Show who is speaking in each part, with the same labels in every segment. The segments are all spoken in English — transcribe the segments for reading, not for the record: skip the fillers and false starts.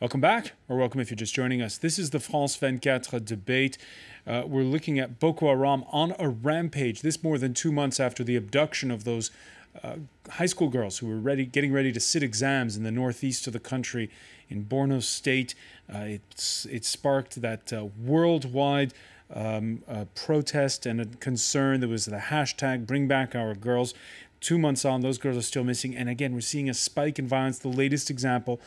Speaker 1: Welcome back, or welcome if you're just joining us. This is the France 24 debate. We're looking at Boko Haram on a rampage. This more than 2 months after the abduction of those high school girls who were getting ready to sit exams in the northeast of the country in Borno State. It sparked that worldwide protest and a concern. There was the hashtag Bring Back Our Girls. 2 months on, those girls are still missing. And again, we're seeing a spike in violence. The latest example,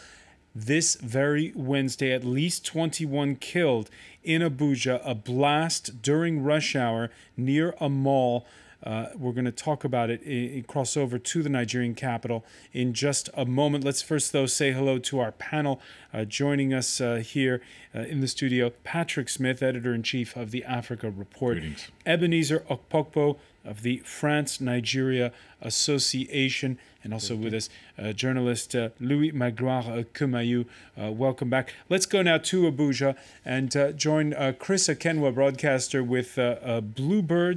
Speaker 1: this very Wednesday, at least 21 killed in Abuja, a blast during rush hour near a mall. We're going to talk about it, cross over to the Nigerian capital in just a moment. Let's first, though, say hello to our panel. Joining us here in the studio, Patrick Smith, Editor-in-Chief of the Africa Report. Greetings. Ebenezer Okpokpo of the France-Nigeria Association, and also with us, journalist Louis Magloire-Kemayu. Welcome back. Let's go now to Abuja and join Chris Akenwa, broadcaster with Silverbird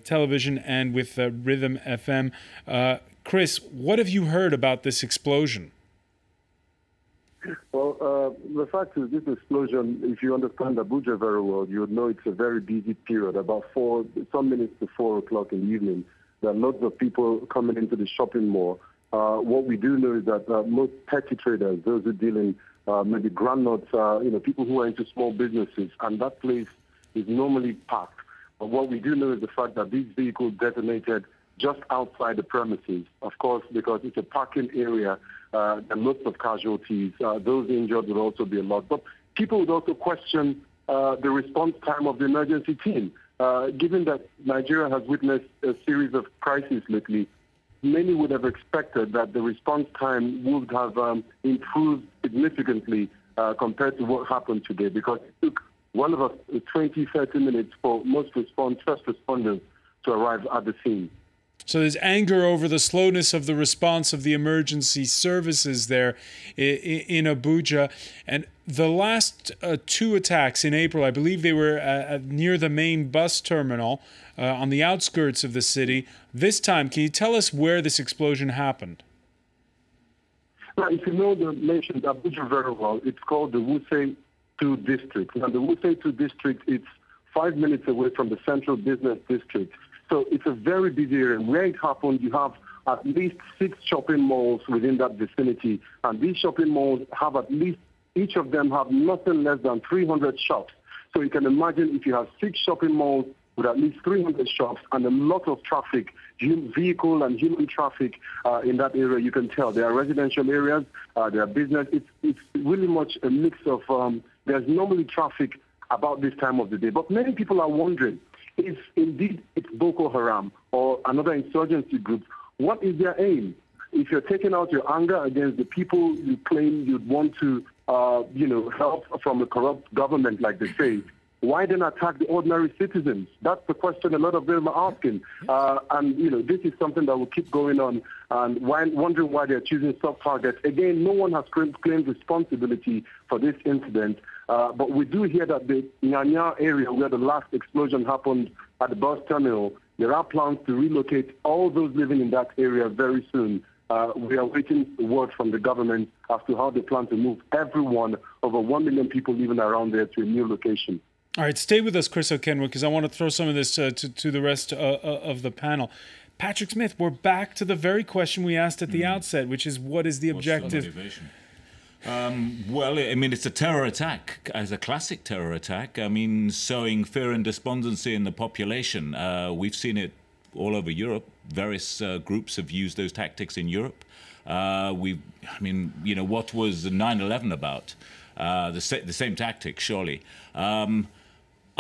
Speaker 1: television and with Rhythm FM. Chris, what have you heard about this explosion?
Speaker 2: Well, the fact is, this explosion, if you understand Abuja very well, you would know it's a very busy period. About some minutes to 4 o'clock in the evening, there are lots of people coming into the shopping mall. What we do know is that most petty traders, those who deal in maybe groundnuts, people who are into small businesses, and that place is normally packed. But what we do know is the fact that these vehicles detonated just outside the premises, of course, because it's a parking area. And lots of casualties. Those injured will also be a lot. But people would also question the response time of the emergency team. Given that Nigeria has witnessed a series of crises lately, many would have expected that the response time would have improved significantly compared to what happened today, because it took well over 20, 30 minutes for most first responders to arrive at the scene.
Speaker 1: So there's anger over the slowness of the response of the emergency services there in Abuja. And the last 2 attacks in April, I believe they were near the main bus terminal on the outskirts of the city. This time, can you tell us where this explosion happened?
Speaker 2: Well, if you know the nation, Abuja very well, it's called the Wuse 2 district. Now, the Wuse 2 district, it's 5 minutes away from the central business district. So it's a very busy area. Where it happened, you have at least 6 shopping malls within that vicinity. And these shopping malls have at least, each of them have nothing less than 300 shops. So you can imagine if you have 6 shopping malls with at least 300 shops and a lot of traffic, vehicle and human traffic in that area, you can tell. There are residential areas, there are business. It's really much a mix of, there's normally traffic about this time of the day. But many people are wondering, if indeed it's Boko Haram or another insurgency group, what is their aim? If you're taking out your anger against the people you claim you'd want to, help from a corrupt government, like they say, why then attack the ordinary citizens? That's the question a lot of them are asking. This is something that will keep going on, and wondering why they're choosing soft targets. Again, no one has claimed responsibility for this incident. But we do hear that the Nyanya area, where the last explosion happened at the bus terminal, there are plans to relocate all those living in that area very soon. We are waiting word from the government as to how they plan to move everyone, over 1 million people living around there, to a new location.
Speaker 1: All right, stay with us, Chris Akenwa, because I want to throw some of this to the rest of the panel. Patrick Smith, we're back to the very question we asked at the outset, which is, what is the objective?
Speaker 3: What's the motivation? Well, I mean, it's a terror attack, as a classic terror attack. I mean, sowing fear and despondency in the population. We've seen it all over Europe. Various groups have used those tactics in Europe. What was 9/11 about? The same tactic, surely.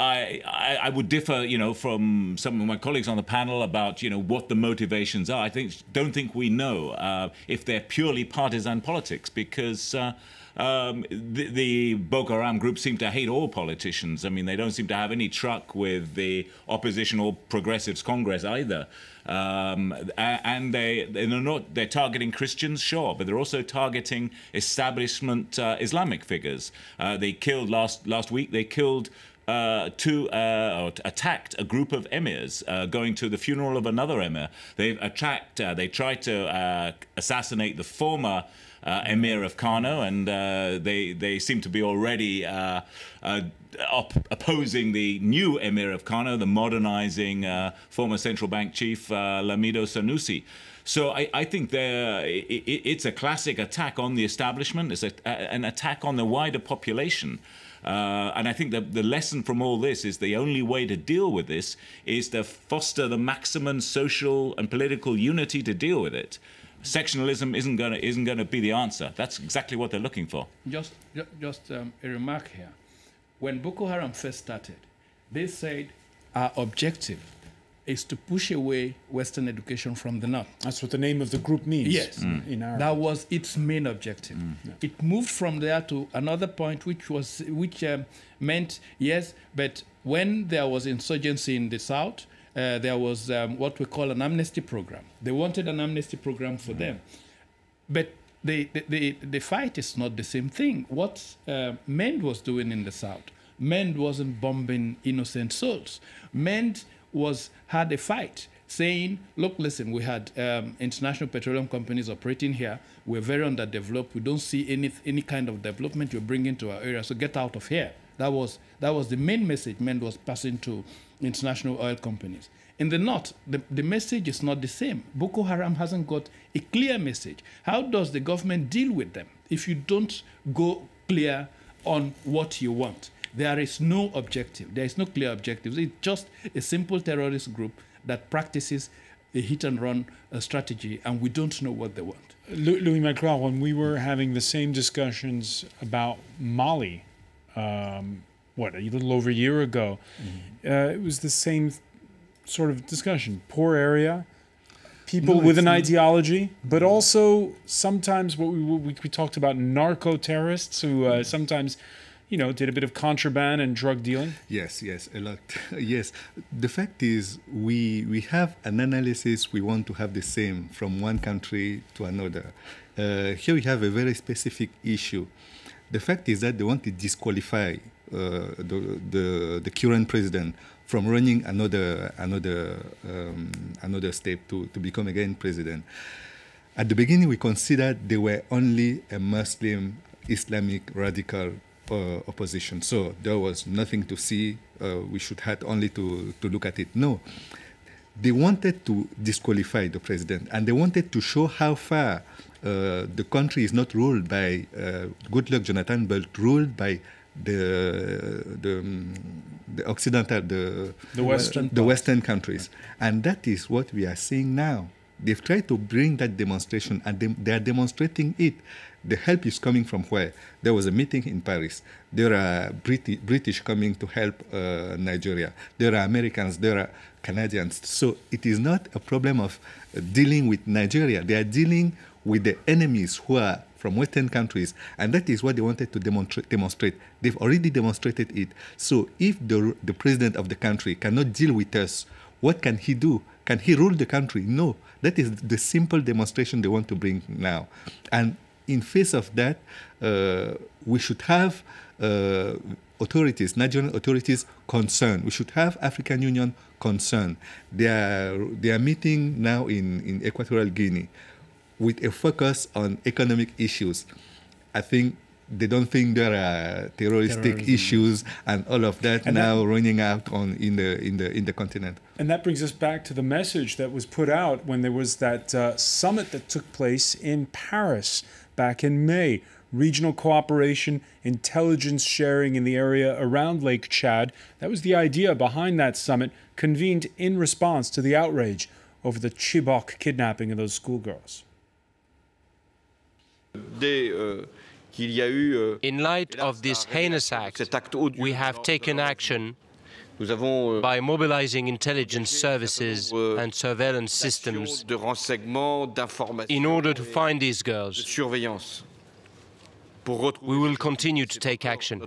Speaker 3: I would differ, from some of my colleagues on the panel about, what the motivations are. Don't think we know if they're purely partisan politics, because the Boko Haram group seem to hate all politicians. I mean, they don't seem to have any truck with the opposition or progressives Congress either. And they're targeting Christians, sure, but they're also targeting establishment Islamic figures. They killed last week. They killed attacked a group of emirs going to the funeral of another emir. They tried to assassinate the former emir of Kano, and they seem to be already opposing the new emir of Kano, the modernizing former central bank chief Lamido Sanusi. So I think it's a classic attack on the establishment. It's an attack on the wider population. And I think that the lesson from all this is the only way to deal with this is to foster the maximum social and political unity to deal with it. Sectionalism isn't going to be the answer. That's exactly what they're looking for.
Speaker 4: Just a remark here. When Boko Haram first started, they said our objective is to push away Western education from the north.
Speaker 1: That's what the name of the group means.
Speaker 4: Yes,
Speaker 1: in Arabic.
Speaker 4: That was its main objective. Yeah. It moved from there to another point, which meant yes, but when there was insurgency in the south, there was what we call an amnesty program. They wanted an amnesty program for them, but the fight is not the same thing. What MEND was doing in the south, MEND wasn't bombing innocent souls. MEND had a fight saying, look, listen, we had international petroleum companies operating here. We're very underdeveloped. We don't see any kind of development you're bringing to our area, so get out of here. That was the main message MEND was passing to international oil companies. In the north, the message is not the same. Boko Haram hasn't got a clear message. How does the government deal with them if you don't go clear on what you want? There is no objective. There is no clear objective. It's just a simple terrorist group that practices a hit-and-run strategy, and we don't know what they want.
Speaker 1: Louis Macron, when we were having the same discussions about Mali, a little over a year ago, it was the same sort of discussion. Poor area, people with an ideology, but also sometimes what we talked about narco-terrorists who sometimes did a bit of contraband and drug dealing?
Speaker 5: Yes, a lot. Yes. The fact is, we have an analysis we want to have the same from one country to another. Here we have a very specific issue. The fact is that they want to disqualify the current president from running another step to become again president. At the beginning, we considered they were only a Muslim, Islamic, radical opposition. So there was nothing to see. We should have only to look at it. No. They wanted to disqualify the president, and they wanted to show how far the country is not ruled by Goodluck Jonathan, but ruled by the Occidental, the Western countries. And that is what we are seeing now. They've tried to bring that demonstration, and they are demonstrating it. The help is coming from where? There was a meeting in Paris. There are British coming to help Nigeria. There are Americans. There are Canadians. So it is not a problem of dealing with Nigeria. They are dealing with the enemies who are from Western countries, and that is what they wanted to demonstrate. They've already demonstrated it. So if the president of the country cannot deal with us, what can he do? Can he rule the country? No. That is the simple demonstration they want to bring now. And in face of that, we should have authorities, national authorities concerned. We should have African Union concerned. They are meeting now in Equatorial Guinea with a focus on economic issues. I think they don't think there are terroristic issues and all of that and now running out in the continent.
Speaker 1: And that brings us back to the message that was put out when there was that summit that took place in Paris back in May. Regional cooperation, intelligence sharing in the area around Lake Chad. That was the idea behind that summit, convened in response to the outrage over the Chibok kidnapping of those schoolgirls.
Speaker 6: In light of this heinous act, we have taken action by mobilizing intelligence services and surveillance systems in order to find these girls. We will continue to take action.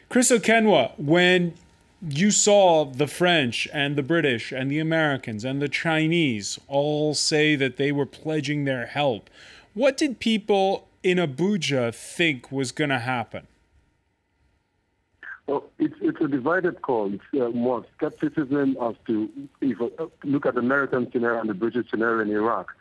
Speaker 1: Chris Okenwa, when you saw the French and the British and the Americans and the Chinese all say that they were pledging their help, what did people in Abuja think was going to happen?
Speaker 2: Well, it's a divided call. It's more skepticism as to if look at the American scenario and the British scenario in Iraq.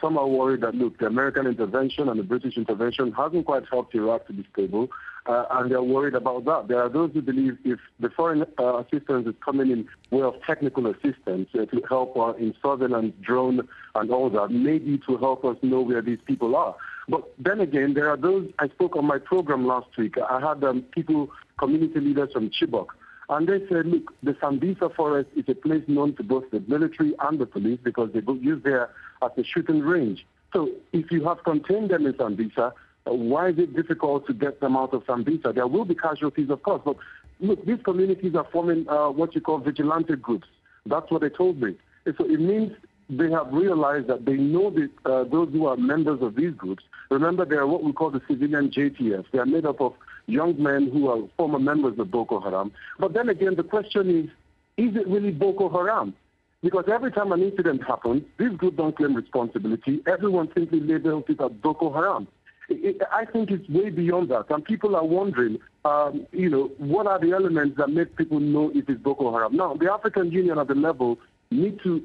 Speaker 2: Some are worried that, look, the American intervention and the British intervention hasn't quite helped Iraq to be stable, and they're worried about that. There are those who believe if the foreign assistance is coming in way of technical assistance to help in surveillance, drone, and all that, maybe to help us know where these people are. But then again, there are those, I spoke on my program last week. I had community leaders from Chibok, and they said, look, the Sambisa forest is a place known to both the military and the police because they use there as a shooting range. So if you have contained them in Sambisa, why is it difficult to get them out of Sambisa? There will be casualties, of course, but look, these communities are forming what you call vigilante groups. That's what they told me. And so it means they have realized that they know that those who are members of these groups, remember they are what we call the civilian JTF. They are made up of young men who are former members of Boko Haram. But then again, the question is it really Boko Haram? Because every time an incident happens, this group don't claim responsibility. Everyone simply labels it as Boko Haram. I think it's way beyond that. And people are wondering, what are the elements that make people know it is Boko Haram? Now, the African Union at the level need to,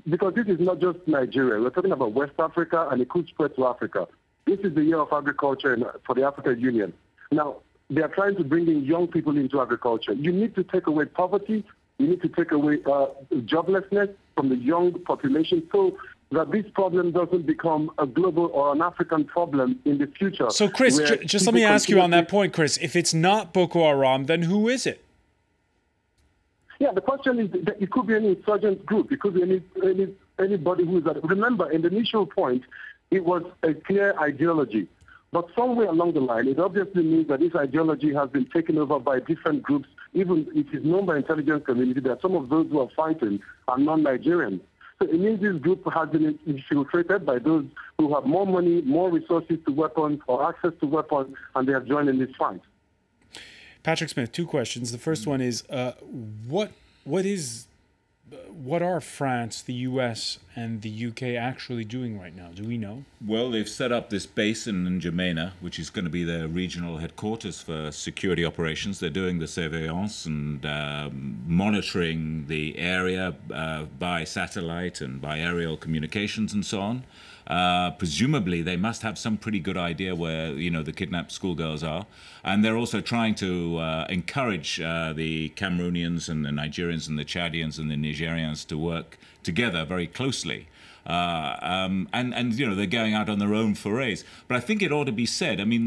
Speaker 2: because this is not just Nigeria. We're talking about West Africa, and it could spread to Africa. This is the year of agriculture for the African Union. Now, they are trying to bring in young people into agriculture. You need to take away poverty. You need to take away joblessness from the young population so that this problem doesn't become a global or an African problem in the future.
Speaker 1: So, Chris, just let me ask you on that point, Chris. If it's not Boko Haram, then who is it?
Speaker 2: Yeah, the question is that it could be any insurgent group. It could be anybody who is that. Remember, in the initial point, it was a clear ideology. But somewhere along the line, it obviously means that this ideology has been taken over by different groups. Even it is known by intelligence community that some of those who are fighting are non-Nigerians. So it means this group has been infiltrated by those who have more money, more resources to weapons or access to weapons, and they have joined in this fight.
Speaker 1: Patrick Smith, two questions. The first one is, what are France, the US, and the UK actually doing right now? Do we know?
Speaker 3: Well, they've set up this base in N'Djamena, which is going to be their regional headquarters for security operations. They're doing the surveillance and monitoring the area by satellite and by aerial communications and so on. Presumably, they must have some pretty good idea where, the kidnapped schoolgirls are. And they're also trying to encourage the Cameroonians and the Nigerians and the Chadians and the Nigerians to work together very closely. And they're going out on their own forays. But I think it ought to be said, I mean,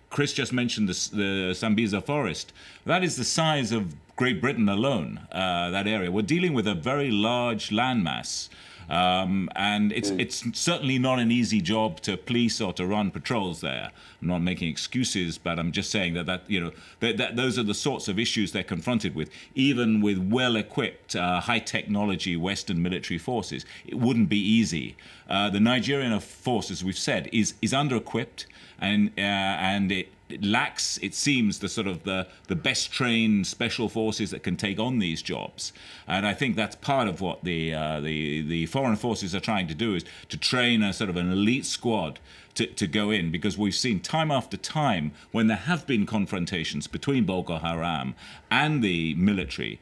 Speaker 3: Chris just mentioned the Sambisa forest. That is the size of Great Britain alone, that area. We're dealing with a very large landmass. And it's certainly not an easy job to police or to run patrols there. I'm not making excuses, but I'm just saying that those are the sorts of issues they're confronted with. Even with well-equipped, high-technology Western military forces, it wouldn't be easy. The Nigerian force, as we've said, is under-equipped, and it lacks, it seems, the best trained special forces that can take on these jobs. And I think that's part of what the foreign forces are trying to do, is to train a sort of an elite squad to go in, because we've seen time after time when there have been confrontations between Boko Haram and the military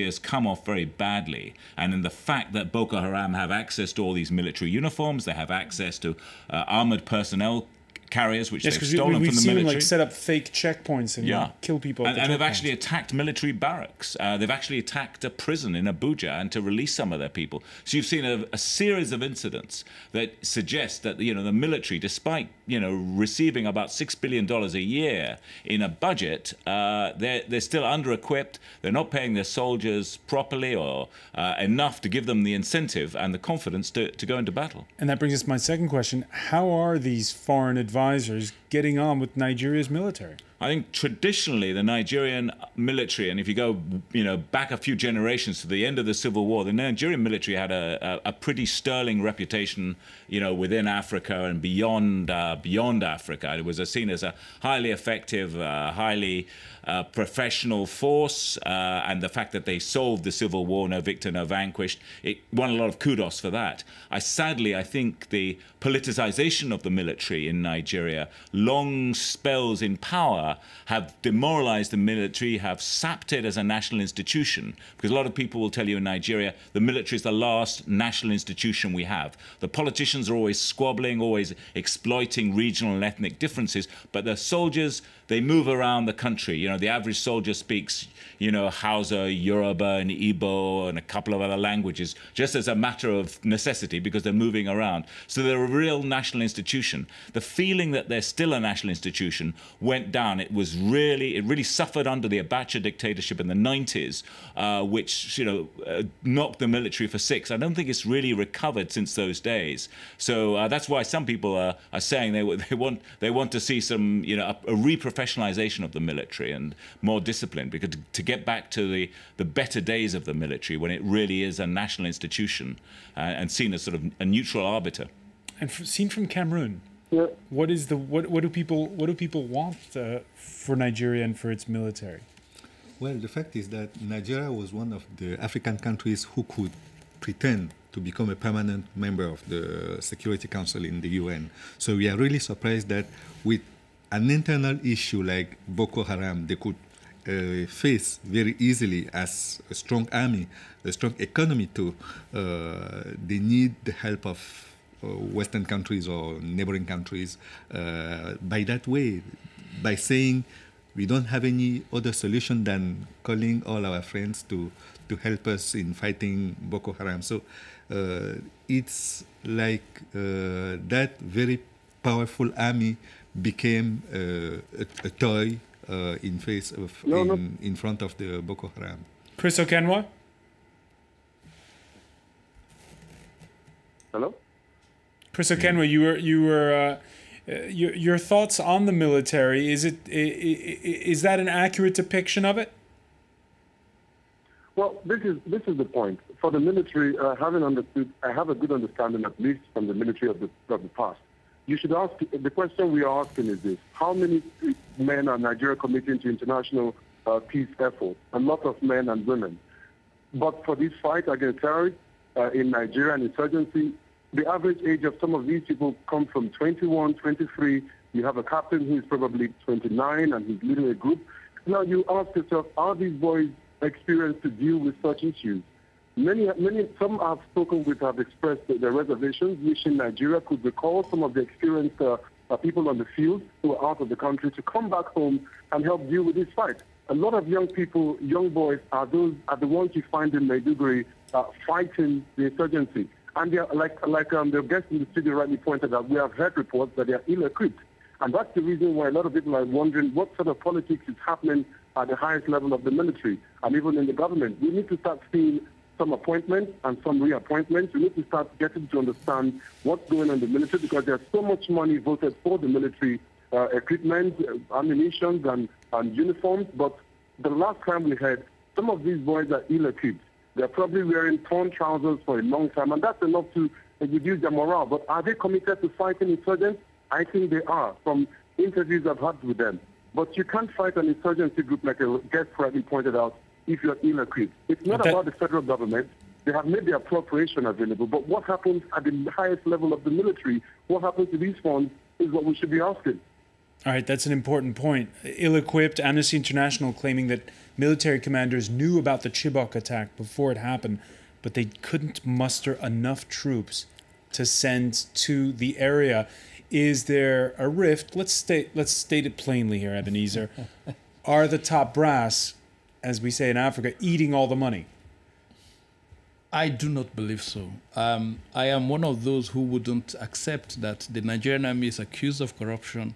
Speaker 3: has come off very badly. And in the fact that Boko Haram have access to all these military uniforms, they have access to armored personnel carriers, which they've stolen from the military.
Speaker 1: We've seen them set up fake checkpoints and kill people.
Speaker 3: And they've actually attacked military barracks. They've actually attacked a prison in Abuja and to release some of their people. So you've seen a series of incidents that suggest that the military, despite receiving about $6 billion a year in a budget, they're still under-equipped. They're not paying their soldiers properly or enough to give them the incentive and the confidence to go into battle.
Speaker 1: And that brings us to my second question. How are these foreign advisors getting on with Nigeria's military?
Speaker 3: I think traditionally the Nigerian military, and if you go back a few generations to the end of the Civil War, the Nigerian military had a pretty sterling reputation, within Africa and beyond Africa. It was seen as a highly effective, highly professional force, and the fact that they solved the civil war, no victor, no vanquished, it won a lot of kudos for that. Sadly, I think the politicization of the military in Nigeria, long spells in power, have demoralized the military, have sapped it as a national institution. Because a lot of people will tell you in Nigeria, the military is the last national institution we have. The politicians are always squabbling, always exploiting regional and ethnic differences, but the soldiers, they move around the country. You know, the average soldier speaks, you know, Hausa, Yoruba, and Igbo, and a couple of other languages, just as a matter of necessity because they're moving around. So they're a real national institution. The feeling that they're still a national institution went down. It really suffered under the Abacha dictatorship in the 90s, which, you know, knocked the military for six. I don't think it's really recovered since those days. So that's why some people are saying they want to see some, you know, a reprofessionalization of the military and more discipline, because to get back to the better days of the military when it really is a national institution and seen as sort of a neutral arbiter.
Speaker 1: And seen from Cameroon,
Speaker 2: yeah.
Speaker 1: what do people want for Nigeria and for its military?
Speaker 5: Well, the fact is that Nigeria was one of the African countries who could pretend to become a permanent member of the Security Council in the UN. So we are really surprised that with an internal issue like Boko Haram, they could face very easily as a strong army, a strong economy too. They need the help of Western countries or neighboring countries by that way, by saying we don't have any other solution than calling all our friends to help us in fighting Boko Haram. So it's like that very powerful army became a toy in front of the Boko Haram.
Speaker 1: Chris Okenwa?
Speaker 2: Hello?
Speaker 1: Chris Okenwa, your thoughts on the military, is that an accurate depiction of it?
Speaker 2: Well, this is the point. For the military, I have a good understanding, at least from the military of the past. You should ask, the question we are asking is this: how many men are Nigeria committing to international peace efforts? A lot of men and women. But for this fight against terrorists in Nigeria and insurgency, the average age of some of these people come from 21, 23. You have a captain who is probably 29 and he's leading a group. Now you ask yourself, are these boys experienced to deal with such issues? Some I've spoken with have expressed their reservations, wishing Nigeria could recall some of the experienced people on the field who are out of the country to come back home and help deal with this fight. A lot of young people, young boys, are the ones you find in Maiduguri fighting the insurgency. And they are, like the guest in the studio rightly pointed out, we have heard reports that they are ill-equipped. And that's the reason why a lot of people are wondering what sort of politics is happening at the highest level of the military and even in the government. We need to start seeing some appointments and some reappointments. We need to start getting to understand what's going on in the military, because there's so much money voted for the military equipment, ammunition, and uniforms. But the last time we had, some of these boys are ill-equipped. They're probably wearing torn trousers for a long time, and that's enough to reduce their morale. But are they committed to fighting insurgents? I think they are, from interviews I've had with them. But you can't fight an insurgency group, like a guest rightly pointed out, if you're ill-equipped. It's not about the federal government. They have made the appropriation available. But what happens at the highest level of the military, what happens to these funds, is what we should be asking.
Speaker 1: All right, that's an important point. Ill-equipped, Amnesty International claiming that military commanders knew about the Chibok attack before it happened, but they couldn't muster enough troops to send to the area. Is there a rift? Let's state it plainly here, Ebenezer. Are the top brass, as we say in Africa, eating all the money?
Speaker 4: I do not believe so. I am one of those who wouldn't accept that the Nigerian army is accused of corruption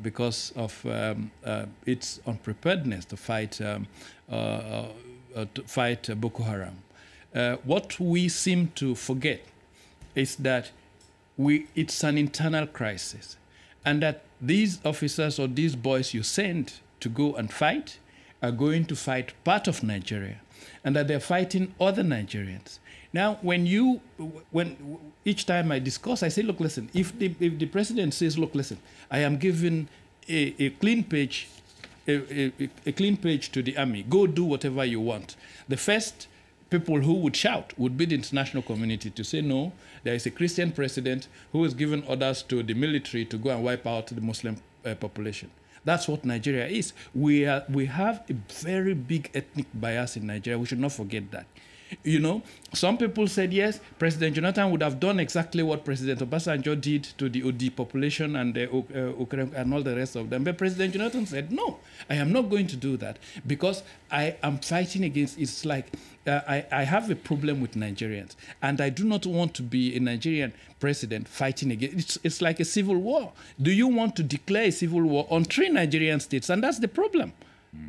Speaker 4: because of its unpreparedness to fight Boko Haram. What we seem to forget is that it's an internal crisis, and that these officers or these boys you send to go and fight are going to fight part of Nigeria, and that they're fighting other Nigerians. Now, when each time I discuss, I say, look, listen, if the president says, look, listen, I am giving a clean page a clean page to the army. Go do whatever you want. The first people who would shout would be the international community to say, no, there is a Christian president who has given orders to the military to go and wipe out the Muslim population. That's what Nigeria is. We have a very big ethnic bias in Nigeria. We should not forget that. You know, some people said, yes, President Jonathan would have done exactly what President Obasanjo did to the OD population and and all the rest of them. But President Jonathan said, no, I am not going to do that because I am fighting against, it's like, I have a problem with Nigerians, and I do not want to be a Nigerian president fighting against, it's like a civil war. Do you want to declare a civil war on 3 Nigerian states? And that's the problem.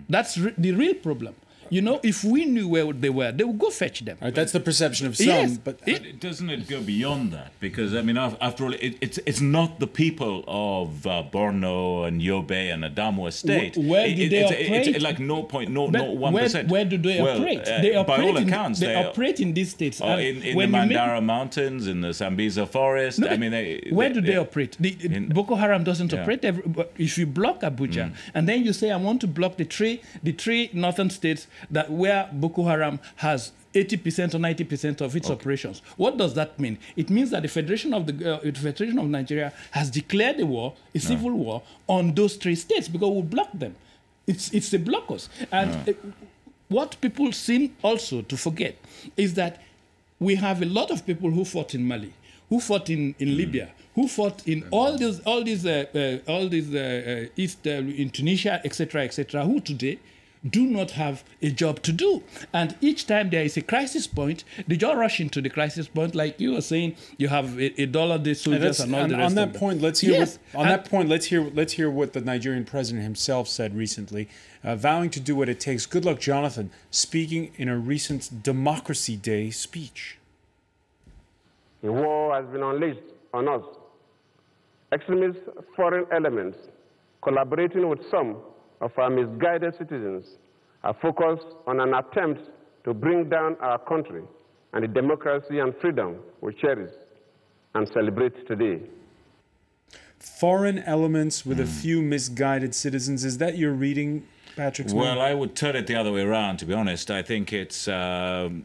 Speaker 4: That's the real problem. You know, if we knew where they would go fetch them.
Speaker 1: Right, that's the perception of some.
Speaker 4: Yes,
Speaker 1: but
Speaker 3: doesn't it go beyond that? Because, I mean, after all, it's not the people of Borno and Yobe and Adamawa State.
Speaker 4: Where do they operate?
Speaker 3: It's like 0.001%.
Speaker 4: Where do they operate? They operate
Speaker 3: by all accounts,
Speaker 4: they operate in these states.
Speaker 3: In the Mandara Mountains, in the Sambisa Forest.
Speaker 4: No,
Speaker 3: I mean,
Speaker 4: where do they operate? Boko Haram doesn't operate. If you block Abuja, and then you say, I want to block the three northern states that where Boko Haram has 80% or 90% of its operations. What does that mean? It means that the Federation of Nigeria has declared a war, a civil war, on those 3 states because we block them. It's a blockers. And what people seem also to forget is that we have a lot of people who fought in Mali, who fought in Libya, who fought in all these East in Tunisia, etc., who today do not have a job to do. And each time there is a crisis point, they just rush into the crisis point. Like you were saying, you have $1 soldiers and all the rest
Speaker 1: on that
Speaker 4: of them.
Speaker 1: point, let's hear let's hear what the Nigerian president himself said recently, vowing to do what it takes. Good luck, Jonathan, speaking in a recent Democracy Day speech.
Speaker 7: A war has been unleashed on us. Extremist foreign elements collaborating with some of our misguided citizens are focused on an attempt to bring down our country and the democracy and freedom we cherish and celebrate today.
Speaker 1: Foreign elements with a few misguided citizens. Is that your reading, Patrick Smith?
Speaker 3: Well, I would turn it the other way around, to be honest. I think it's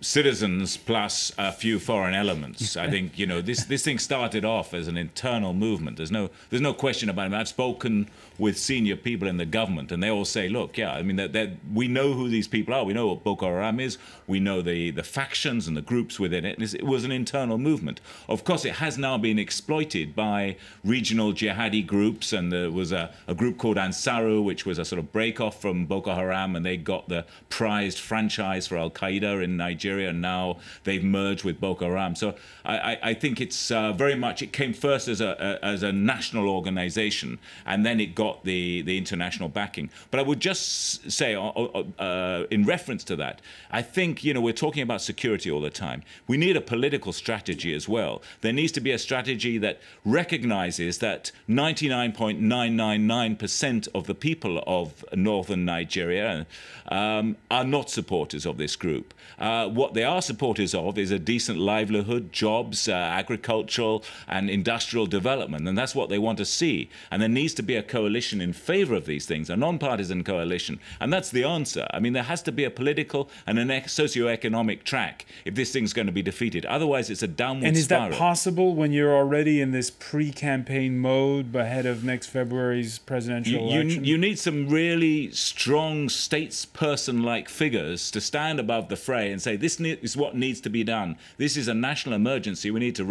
Speaker 3: citizens plus a few foreign elements. I think, you know, this thing started off as an internal movement. There's no question about it. I've spoken with senior people in the government, and they all say, look, yeah, I mean, we know who these people are. We know what Boko Haram is. We know the factions and the groups within it. It was an internal movement. Of course, it has now been exploited by regional jihadi groups, and there was a group called Ansaru, which was a sort of break-off from Boko Haram, and they got the prized franchise for Al-Qaeda in Nigeria, and now they've merged with Boko Haram. So I think it's very much, it came first as a national organization, and then it got the international backing. But I would just say, in reference to that, I think, you know, we're talking about security all the time. We need a political strategy as well. There needs to be a strategy that recognizes that 99.999% of the people of northern Nigeria are not supporters of this group. What they are supporters of is a decent livelihood, jobs, agricultural and industrial development, and that's what they want to see. And there needs to be a coalition in favor of these things, a non-partisan coalition, and that's the answer. I mean, there has to be a political and a socio-economic track if this thing's going to be defeated. Otherwise, it's a downward spiral.
Speaker 1: And is that possible when you're already in this pre-campaign mode ahead of next February's presidential election?
Speaker 3: You need some really strong statesperson-like figures to stand above the fray and say, this is what needs to be done. This is a national emergency. We need to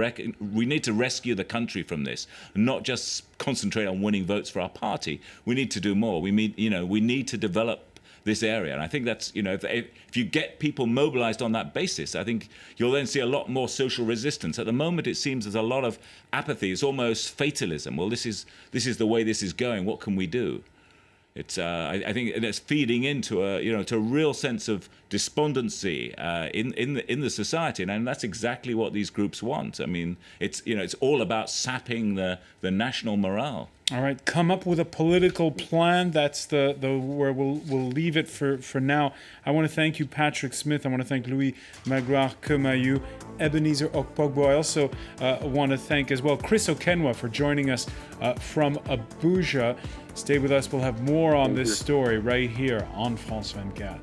Speaker 3: rescue the country from this, not just concentrate on winning votes for our party. We need to do more. We need to develop this area. And I think that's, you know, if you get people mobilized on that basis, I think you'll then see a lot more social resistance. At the moment, it seems there's a lot of apathy. It's almost fatalism. Well, this is the way this is going. What can we do? It's I think it's feeding into to a real sense of despondency in the society, and that's exactly what these groups want. I mean, it's all about sapping the national morale.
Speaker 1: All right, come up with a political plan. That's the where we'll leave it for now. I want to thank you, Patrick Smith. I want to thank Louis Magloire-Kemayu, Ebenezer Okpogbo. I also want to thank as well Chris Okenwa for joining us from Abuja. Stay with us. We'll have more on this story right here on France 24.